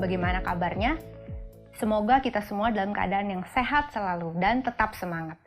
bagaimana kabarnya? Semoga kita semua dalam keadaan yang sehat selalu dan tetap semangat.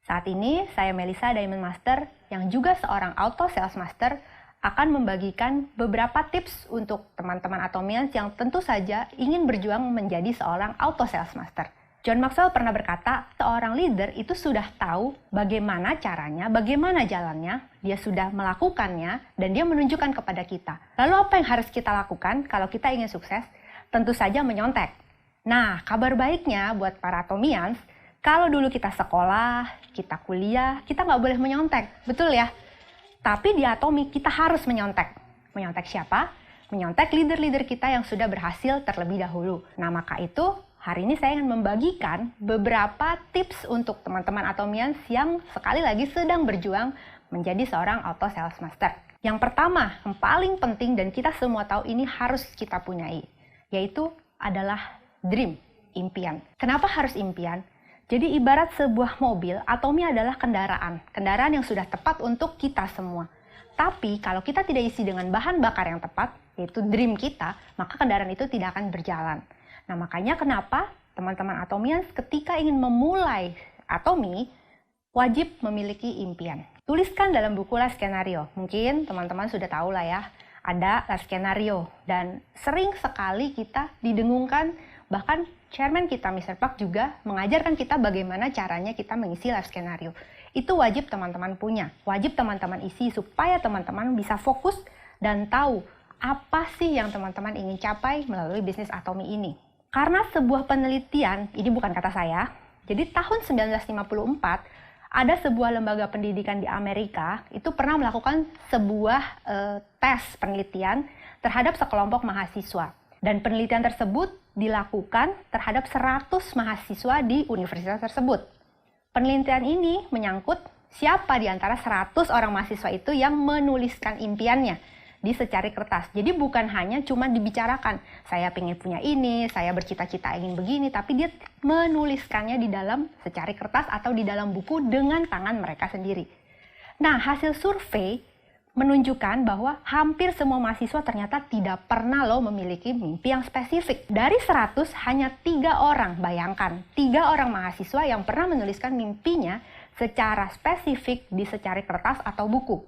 Saat ini, saya Melisa Diamond Master, yang juga seorang Auto Sales Master, akan membagikan beberapa tips untuk teman-teman Atomians yang tentu saja ingin berjuang menjadi seorang Auto Sales Master. John Maxwell pernah berkata, seorang leader itu sudah tahu bagaimana caranya, bagaimana jalannya, dia sudah melakukannya, dan dia menunjukkan kepada kita. Lalu apa yang harus kita lakukan kalau kita ingin sukses? Tentu saja menyontek. Nah, kabar baiknya buat para Atomians, kalau dulu kita sekolah, kita kuliah, kita nggak boleh menyontek, betul ya? Tapi di Atomi kita harus menyontek. Menyontek siapa? Menyontek leader-leader kita yang sudah berhasil terlebih dahulu. Nah, maka itu, hari ini saya ingin membagikan beberapa tips untuk teman-teman Atomians yang sekali lagi sedang berjuang menjadi seorang Auto Sales Master. Yang pertama, yang paling penting dan kita semua tahu ini harus kita punyai, yaitu adalah dream, impian. Kenapa harus impian? Jadi ibarat sebuah mobil, Atomi adalah kendaraan yang sudah tepat untuk kita semua. Tapi kalau kita tidak isi dengan bahan bakar yang tepat, yaitu dream kita, maka kendaraan itu tidak akan berjalan. Nah, makanya kenapa teman-teman Atomians ketika ingin memulai Atomi, wajib memiliki impian. Tuliskan dalam buku Life Skenario. Mungkin teman-teman sudah tahu lah ya, ada Life Skenario. Dan sering sekali kita didengungkan, bahkan chairman kita, Mr. Park, juga mengajarkan kita bagaimana caranya kita mengisi Life Skenario. Itu wajib teman-teman punya. Wajib teman-teman isi supaya teman-teman bisa fokus dan tahu apa sih yang teman-teman ingin capai melalui bisnis Atomi ini. Karena sebuah penelitian, ini bukan kata saya, jadi tahun 1954, ada sebuah lembaga pendidikan di Amerika, itu pernah melakukan sebuah tes penelitian terhadap sekelompok mahasiswa. Dan penelitian tersebut dilakukan terhadap 100 mahasiswa di universitas tersebut. Penelitian ini menyangkut siapa di antara 100 orang mahasiswa itu yang menuliskan impiannya di secari kertas. Jadi bukan hanya cuma dibicarakan, saya pengen punya ini, saya bercita-cita ingin begini, tapi dia menuliskannya di dalam secari kertas atau di dalam buku dengan tangan mereka sendiri. Nah, hasil survei menunjukkan bahwa hampir semua mahasiswa ternyata tidak pernah memiliki mimpi yang spesifik. Dari 100, hanya 3 orang, bayangkan, 3 orang mahasiswa yang pernah menuliskan mimpinya secara spesifik di secari kertas atau buku.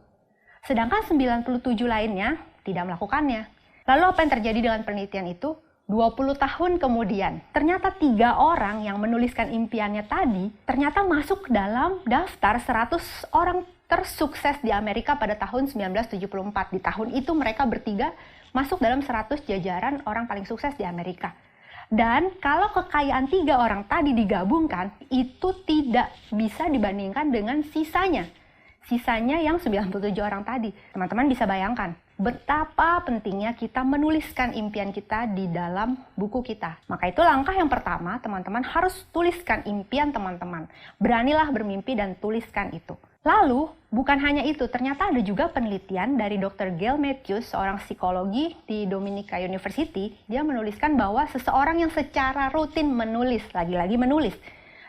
Sedangkan 97 lainnya tidak melakukannya. Lalu apa yang terjadi dengan penelitian itu? 20 tahun kemudian, ternyata 3 orang yang menuliskan impiannya tadi, ternyata masuk dalam daftar 100 orang tersukses di Amerika pada tahun 1974. Di tahun itu mereka bertiga masuk dalam 100 jajaran orang paling sukses di Amerika. Dan kalau kekayaan 3 orang tadi digabungkan, itu tidak bisa dibandingkan dengan sisanya. Sisanya yang 97 orang tadi. Teman-teman bisa bayangkan betapa pentingnya kita menuliskan impian kita di dalam buku kita. Maka itu langkah yang pertama, teman-teman harus tuliskan impian teman-teman. Beranilah bermimpi dan tuliskan itu. Lalu, bukan hanya itu, ternyata ada juga penelitian dari Dr. Gail Matthews, seorang psikologi di Dominica University. Dia menuliskan bahwa seseorang yang secara rutin menulis, lagi-lagi menulis,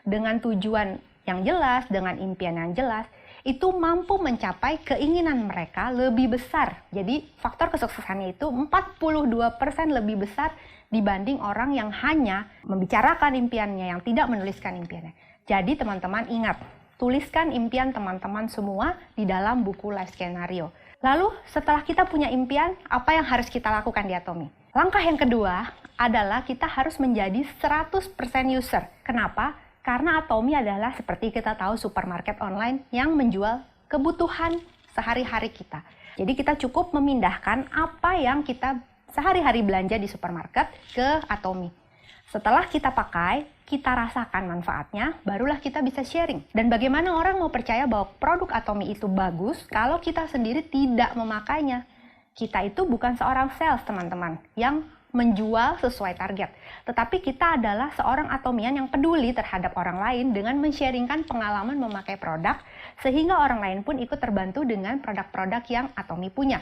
dengan tujuan yang jelas, dengan impian yang jelas, itu mampu mencapai keinginan mereka lebih besar. Jadi faktor kesuksesannya itu 42% lebih besar dibanding orang yang hanya membicarakan impiannya, yang tidak menuliskan impiannya. Jadi teman-teman ingat, tuliskan impian teman-teman semua di dalam buku Life Skenario. Lalu setelah kita punya impian, apa yang harus kita lakukan di Atomi? Langkah yang kedua adalah kita harus menjadi 100% user. Kenapa? Karena Atomi adalah seperti kita tahu supermarket online yang menjual kebutuhan sehari-hari kita. Jadi kita cukup memindahkan apa yang kita sehari-hari belanja di supermarket ke Atomi. Setelah kita pakai, kita rasakan manfaatnya, barulah kita bisa sharing. Dan bagaimana orang mau percaya bahwa produk Atomi itu bagus kalau kita sendiri tidak memakainya? Kita itu bukan seorang sales, teman-teman, yang menjual sesuai target. Tetapi kita adalah seorang Atomian yang peduli terhadap orang lain dengan men-sharingkan pengalaman memakai produk, sehingga orang lain pun ikut terbantu dengan produk-produk yang Atomi punya.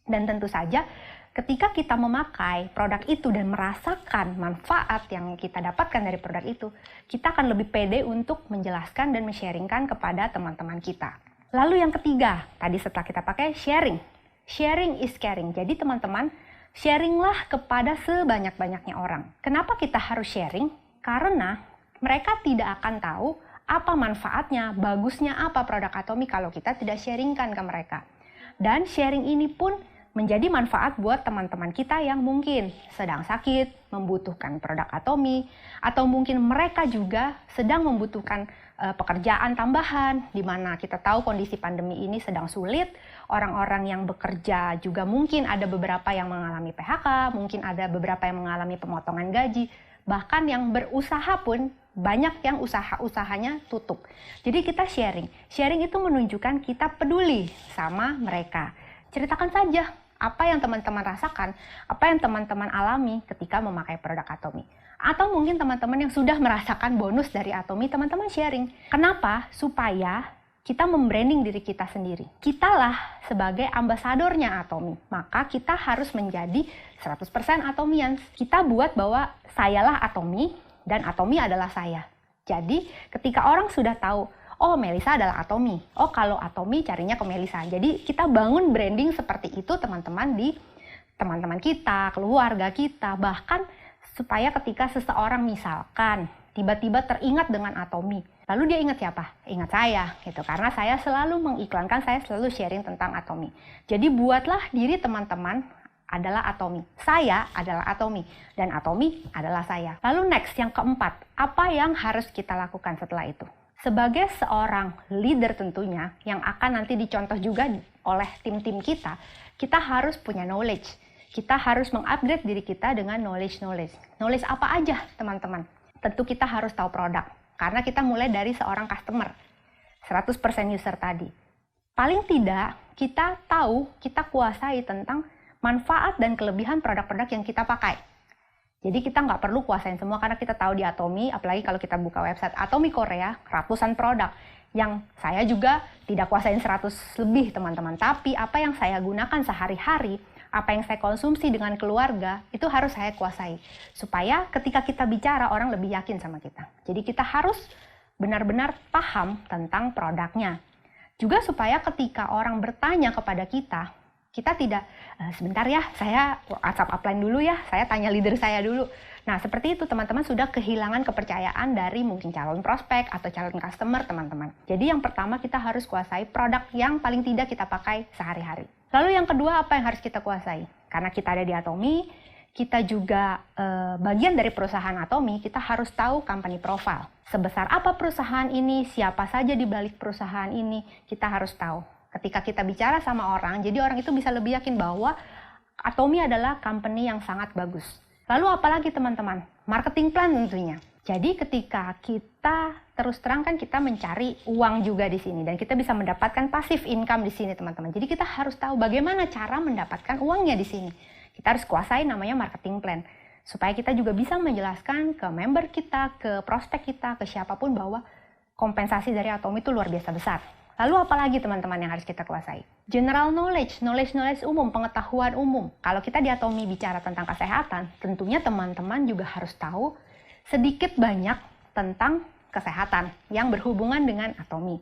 Dan tentu saja, ketika kita memakai produk itu dan merasakan manfaat yang kita dapatkan dari produk itu, kita akan lebih pede untuk menjelaskan dan men-sharingkan kepada teman-teman kita. Lalu yang ketiga, tadi setelah kita pakai sharing. Sharing is caring. Jadi teman-teman, Sharinglah kepada sebanyak-banyaknya orang. Kenapa kita harus sharing? Karena mereka tidak akan tahu apa manfaatnya, bagusnya apa produk Atomy kalau kita tidak sharingkan ke mereka. Dan sharing ini pun menjadi manfaat buat teman-teman kita yang mungkin sedang sakit, membutuhkan produk Atomy, atau mungkin mereka juga sedang membutuhkan pekerjaan tambahan, di mana kita tahu kondisi pandemi ini sedang sulit. Orang-orang yang bekerja juga mungkin ada beberapa yang mengalami PHK, mungkin ada beberapa yang mengalami pemotongan gaji, bahkan yang berusaha pun banyak yang usaha-usahanya tutup. Jadi kita sharing. Sharing itu menunjukkan kita peduli sama mereka. Ceritakan saja apa yang teman-teman rasakan, apa yang teman-teman alami ketika memakai produk Atomy. Atau mungkin teman-teman yang sudah merasakan bonus dari Atomy, teman-teman sharing. Kenapa? Supaya kita membranding diri kita sendiri. Kitalah sebagai ambasadornya Atomy. Maka kita harus menjadi 100% Atomians. Kita buat bahwa sayalah Atomy dan Atomy adalah saya. Jadi ketika orang sudah tahu, oh Melisa adalah Atomy. Oh kalau Atomy carinya ke Melisa. Jadi kita bangun branding seperti itu teman-teman di teman-teman kita, keluarga kita, bahkan supaya ketika seseorang misalkan tiba-tiba teringat dengan Atomy, lalu dia ingat siapa? Ingat saya, gitu. Karena saya selalu mengiklankan, saya selalu sharing tentang Atomy. Jadi buatlah diri teman-teman adalah Atomy. Saya adalah Atomy dan Atomy adalah saya. Lalu next yang keempat, apa yang harus kita lakukan setelah itu? Sebagai seorang leader tentunya yang akan nanti dicontoh juga oleh tim-tim kita, kita harus punya knowledge. Kita harus mengupgrade diri kita dengan knowledge. Knowledge apa aja, teman-teman? Tentu kita harus tahu produk. Karena kita mulai dari seorang customer. 100% user tadi. Paling tidak, kita tahu, kita kuasai tentang manfaat dan kelebihan produk-produk yang kita pakai. Jadi kita nggak perlu kuasain semua karena kita tahu di Atomy, apalagi kalau kita buka website Atomy Korea, ratusan produk. Yang saya juga tidak kuasain 100 lebih, teman-teman. Tapi apa yang saya gunakan sehari-hari, apa yang saya konsumsi dengan keluarga, itu harus saya kuasai. Supaya ketika kita bicara, orang lebih yakin sama kita. Jadi kita harus benar-benar paham tentang produknya. Juga supaya ketika orang bertanya kepada kita tidak, sebentar ya, saya WhatsApp upline dulu ya, saya tanya leader saya dulu. Nah, seperti itu teman-teman sudah kehilangan kepercayaan dari mungkin calon prospek atau calon customer teman-teman. Jadi yang pertama kita harus kuasai produk yang paling tidak kita pakai sehari-hari. Lalu yang kedua apa yang harus kita kuasai? Karena kita ada di Atomy, kita juga bagian dari perusahaan Atomy, kita harus tahu company profile. Sebesar apa perusahaan ini, siapa saja di balik perusahaan ini, kita harus tahu. Ketika kita bicara sama orang, jadi orang itu bisa lebih yakin bahwa Atomy adalah company yang sangat bagus. Lalu apalagi teman-teman? Marketing plan tentunya. Jadi ketika kita terus terang kan kita mencari uang juga di sini dan kita bisa mendapatkan passive income di sini teman-teman. Jadi kita harus tahu bagaimana cara mendapatkan uangnya di sini. Kita harus kuasai namanya marketing plan supaya kita juga bisa menjelaskan ke member kita, ke prospek kita, ke siapapun bahwa kompensasi dari Atomy itu luar biasa besar. Lalu apalagi teman-teman yang harus kita kuasai? General knowledge umum, pengetahuan umum. Kalau kita di Atomy bicara tentang kesehatan, tentunya teman-teman juga harus tahu sedikit banyak tentang kesehatan yang berhubungan dengan Atomy.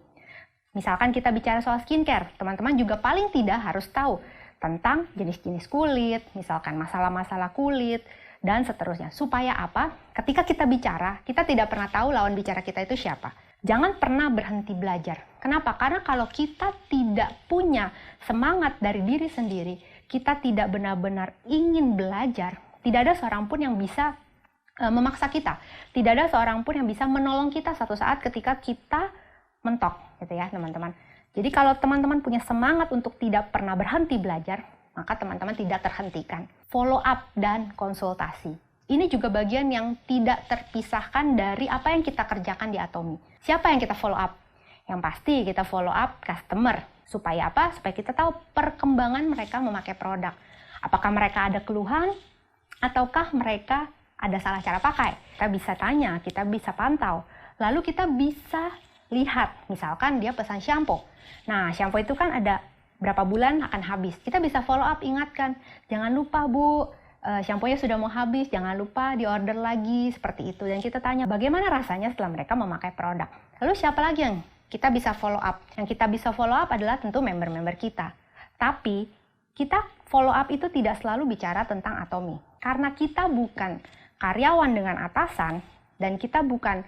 Misalkan kita bicara soal skincare, teman-teman juga paling tidak harus tahu tentang jenis-jenis kulit, misalkan masalah-masalah kulit, dan seterusnya. Supaya apa? Ketika kita bicara, kita tidak pernah tahu lawan bicara kita itu siapa. Jangan pernah berhenti belajar. Kenapa? Karena kalau kita tidak punya semangat dari diri sendiri, kita tidak benar-benar ingin belajar, tidak ada seorang pun yang bisa memaksa kita. Tidak ada seorang pun yang bisa menolong kita suatu saat ketika kita mentok, gitu ya teman-teman. Jadi kalau teman-teman punya semangat untuk tidak pernah berhenti belajar, maka teman-teman tidak terhentikan. Follow up dan konsultasi. Ini juga bagian yang tidak terpisahkan dari apa yang kita kerjakan di Atomy. Siapa yang kita follow up? Yang pasti kita follow up customer. Supaya apa? Supaya kita tahu perkembangan mereka memakai produk. Apakah mereka ada keluhan? Ataukah mereka ada salah cara pakai? Kita bisa tanya, kita bisa pantau. Lalu kita bisa lihat, misalkan dia pesan shampoo. Nah, shampoo itu kan ada berapa bulan akan habis. Kita bisa follow up, ingatkan. Jangan lupa Bu, shampoo-nya sudah mau habis, jangan lupa di-order lagi, seperti itu. Dan kita tanya bagaimana rasanya setelah mereka memakai produk. Lalu siapa lagi yang kita bisa follow up? Yang kita bisa follow up adalah tentu member-member kita. Tapi Kita follow up itu tidak selalu bicara tentang atomi. Karena kita bukan karyawan dengan atasan, dan kita bukan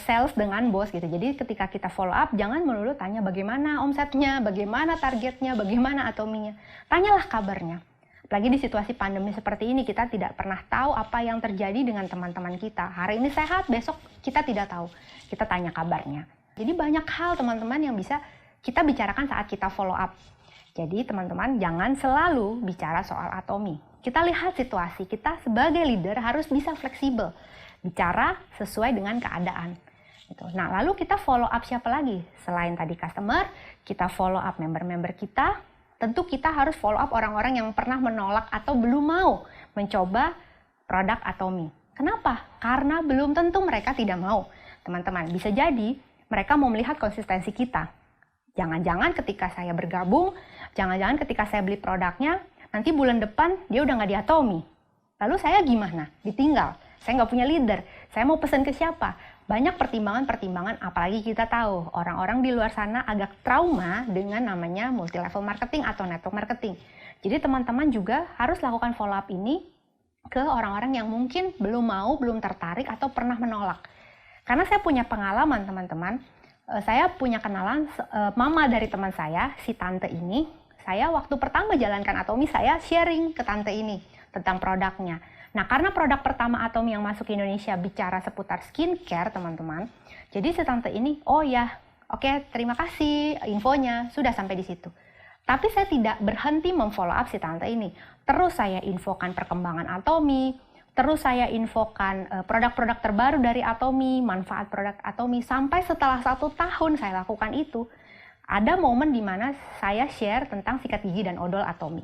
sales dengan bos gitu. Jadi ketika kita follow up, jangan melulu tanya bagaimana omsetnya, bagaimana targetnya, bagaimana atominya. Tanyalah kabarnya. Apalagi di situasi pandemi seperti ini, kita tidak pernah tahu apa yang terjadi dengan teman-teman kita. Hari ini sehat, besok kita tidak tahu. Kita tanya kabarnya. Jadi banyak hal teman-teman yang bisa kita bicarakan saat kita follow up. Jadi teman-teman jangan selalu bicara soal atomi. Kita lihat situasi, kita sebagai leader harus bisa fleksibel. Bicara sesuai dengan keadaan. Gitu. Nah, lalu kita follow up siapa lagi? Selain tadi customer, kita follow up member-member kita. Tentu kita harus follow up orang-orang yang pernah menolak atau belum mau mencoba produk atomi. Kenapa? Karena belum tentu mereka tidak mau. Teman-teman, bisa jadi mereka mau melihat konsistensi kita. Jangan-jangan ketika saya bergabung, jangan-jangan ketika saya beli produknya, nanti bulan depan dia udah nggak di atomi. Lalu saya gimana? Ditinggal. Saya nggak punya leader. Saya mau pesan ke siapa? Banyak pertimbangan-pertimbangan, apalagi kita tahu orang-orang di luar sana agak trauma dengan namanya multi-level marketing atau network marketing. Jadi teman-teman juga harus lakukan follow up ini ke orang-orang yang mungkin belum mau, belum tertarik, atau pernah menolak. Karena saya punya pengalaman teman-teman, saya punya kenalan mama dari teman saya, si tante ini. Saya waktu pertama jalankan Atomi, saya sharing ke tante ini tentang produknya. Nah, karena produk pertama Atomi yang masuk ke Indonesia bicara seputar skincare, teman-teman. Jadi si tante ini, oh ya, oke, terima kasih infonya, sudah sampai di situ. Tapi saya tidak berhenti memfollow up si tante ini. Terus saya infokan perkembangan Atomi, terus saya infokan produk-produk terbaru dari Atomi, manfaat produk Atomi, sampai setelah 1 tahun saya lakukan itu, ada momen di mana saya share tentang sikat gigi dan odol Atomi.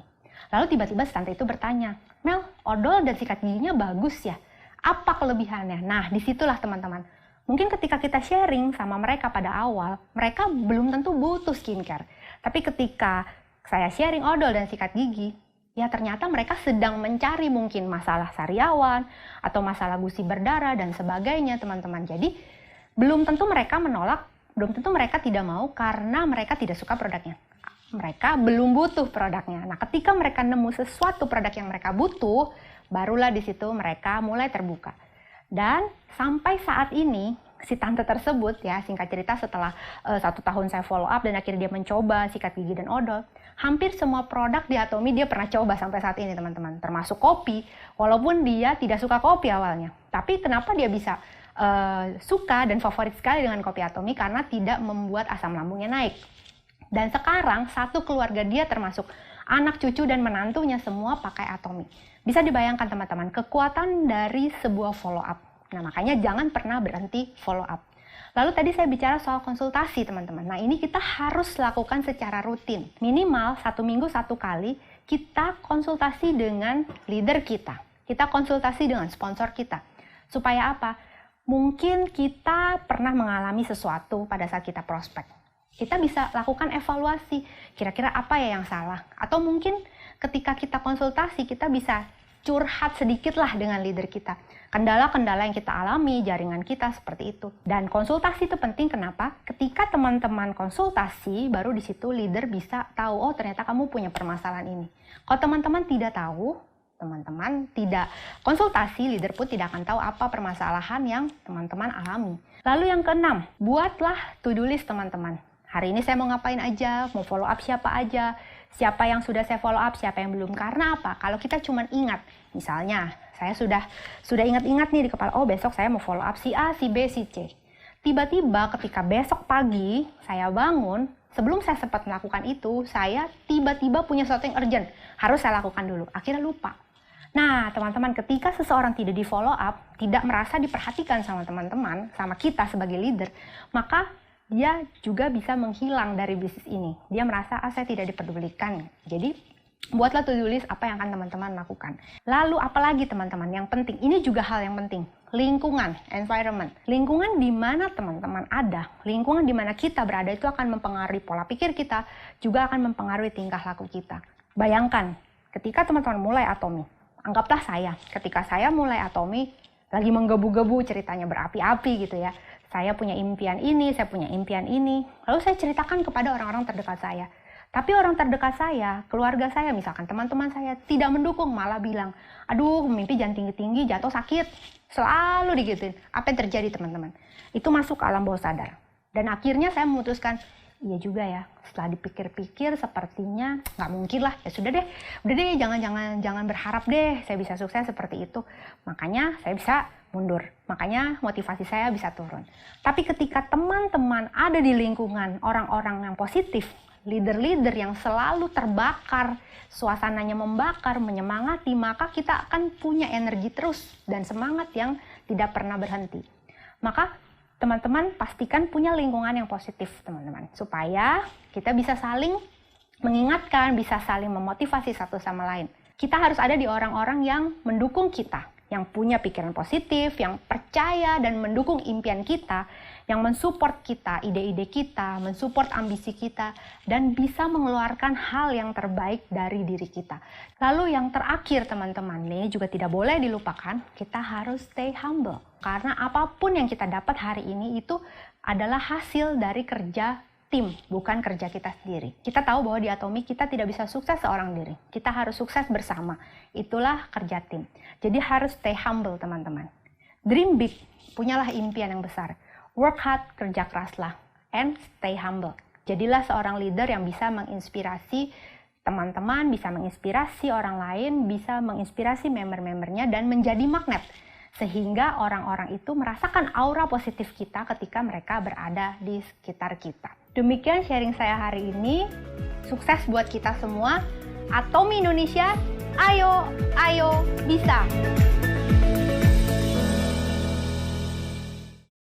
Lalu tiba-tiba si tante itu bertanya, Mel, odol dan sikat giginya bagus ya, apa kelebihannya? Nah, disitulah teman-teman, mungkin ketika kita sharing sama mereka pada awal, mereka belum tentu butuh skincare. Tapi ketika saya sharing odol dan sikat gigi, ya ternyata mereka sedang mencari mungkin masalah sariawan, atau masalah gusi berdarah, dan sebagainya teman-teman. Jadi, belum tentu mereka menolak, belum tentu mereka tidak mau karena mereka tidak suka produknya. Mereka belum butuh produknya. Nah, ketika mereka nemu sesuatu produk yang mereka butuh, barulah di situ mereka mulai terbuka. Dan sampai saat ini, si tante tersebut, ya singkat cerita setelah 1 tahun saya follow up dan akhirnya dia mencoba sikat gigi dan odol, hampir semua produk di Atomi dia pernah coba sampai saat ini teman-teman. Termasuk kopi, walaupun dia tidak suka kopi awalnya. Tapi kenapa dia bisa suka dan favorit sekali dengan kopi Atomi? Karena tidak membuat asam lambungnya naik. Dan sekarang satu keluarga dia termasuk anak, cucu, dan menantunya semua pakai Atomi. Bisa dibayangkan teman-teman, kekuatan dari sebuah follow up. Nah, makanya jangan pernah berhenti follow up. Lalu tadi saya bicara soal konsultasi teman-teman. Nah, ini kita harus lakukan secara rutin. Minimal 1 minggu 1 kali kita konsultasi dengan leader kita. Kita konsultasi dengan sponsor kita. Supaya apa? Mungkin kita pernah mengalami sesuatu pada saat kita prospek. Kita bisa lakukan evaluasi, kira-kira apa ya yang salah. Atau mungkin ketika kita konsultasi, kita bisa curhat sedikit lah dengan leader kita. Kendala-kendala yang kita alami, jaringan kita seperti itu. Dan konsultasi itu penting, kenapa? Ketika teman-teman konsultasi, baru di situ leader bisa tahu, oh ternyata kamu punya permasalahan ini. Kalau teman-teman tidak tahu, teman-teman tidak konsultasi, leader pun tidak akan tahu apa permasalahan yang teman-teman alami. Lalu yang keenam, buatlah to-do list teman-teman. Hari ini saya mau ngapain aja, mau follow up siapa aja, siapa yang sudah saya follow up, siapa yang belum. Karena apa? Kalau kita cuma ingat, misalnya saya sudah ingat-ingat nih di kepala, oh besok saya mau follow up si A, si B, si C. Tiba-tiba ketika besok pagi saya bangun, sebelum saya sempat melakukan itu, saya tiba-tiba punya sesuatu yang urgent, harus saya lakukan dulu. Akhirnya lupa. Nah, teman-teman, ketika seseorang tidak di follow up, tidak merasa diperhatikan sama teman-teman, sama kita sebagai leader, maka dia juga bisa menghilang dari bisnis ini. Dia merasa, saya tidak diperdulikan. Jadi, buatlah to-do list apa yang akan teman-teman lakukan. Lalu, apalagi teman-teman yang penting, ini juga hal yang penting, lingkungan, environment. Lingkungan di mana teman-teman ada, lingkungan di mana kita berada itu akan mempengaruhi pola pikir kita, juga akan mempengaruhi tingkah laku kita. Bayangkan, ketika teman-teman mulai Atomi, anggaplah saya, ketika saya mulai Atomi, lagi menggebu-gebu ceritanya berapi-api gitu ya. Saya punya impian ini, saya punya impian ini. Lalu saya ceritakan kepada orang-orang terdekat saya. Tapi orang terdekat saya, keluarga saya, misalkan teman-teman saya tidak mendukung, malah bilang, aduh mimpi jangan tinggi-tinggi, jatuh sakit. Selalu digituin. Apa yang terjadi teman-teman? Itu masuk ke alam bawah sadar. Dan akhirnya saya memutuskan, iya juga ya, setelah dipikir-pikir sepertinya nggak mungkin lah. Ya sudah deh, udah deh jangan berharap deh saya bisa sukses seperti itu. Makanya saya bisa mundur. Makanya motivasi saya bisa turun. Tapi ketika teman-teman ada di lingkungan orang-orang yang positif, leader-leader yang selalu terbakar, suasananya membakar, menyemangati, maka kita akan punya energi terus dan semangat yang tidak pernah berhenti. Maka teman-teman pastikan punya lingkungan yang positif, teman-teman, supaya kita bisa saling mengingatkan, bisa saling memotivasi satu sama lain. Kita harus ada di orang-orang yang mendukung kita, yang punya pikiran positif, yang percaya dan mendukung impian kita, yang mensupport kita, ide-ide kita, mensupport ambisi kita, dan bisa mengeluarkan hal yang terbaik dari diri kita. Lalu yang terakhir teman-teman, nih juga tidak boleh dilupakan, kita harus stay humble. Karena apapun yang kita dapat hari ini itu adalah hasil dari kerja tim, bukan kerja kita sendiri. Kita tahu bahwa di Atomic kita tidak bisa sukses seorang diri. Kita harus sukses bersama. Itulah kerja tim. Jadi harus stay humble teman-teman. Dream big, punyalah impian yang besar. Work hard, kerja keraslah. And stay humble. Jadilah seorang leader yang bisa menginspirasi teman-teman, bisa menginspirasi orang lain, bisa menginspirasi member-membernya, dan menjadi magnet. Sehingga orang-orang itu merasakan aura positif kita ketika mereka berada di sekitar kita. Demikian sharing saya hari ini. Sukses buat kita semua. Atomi Indonesia, ayo bisa!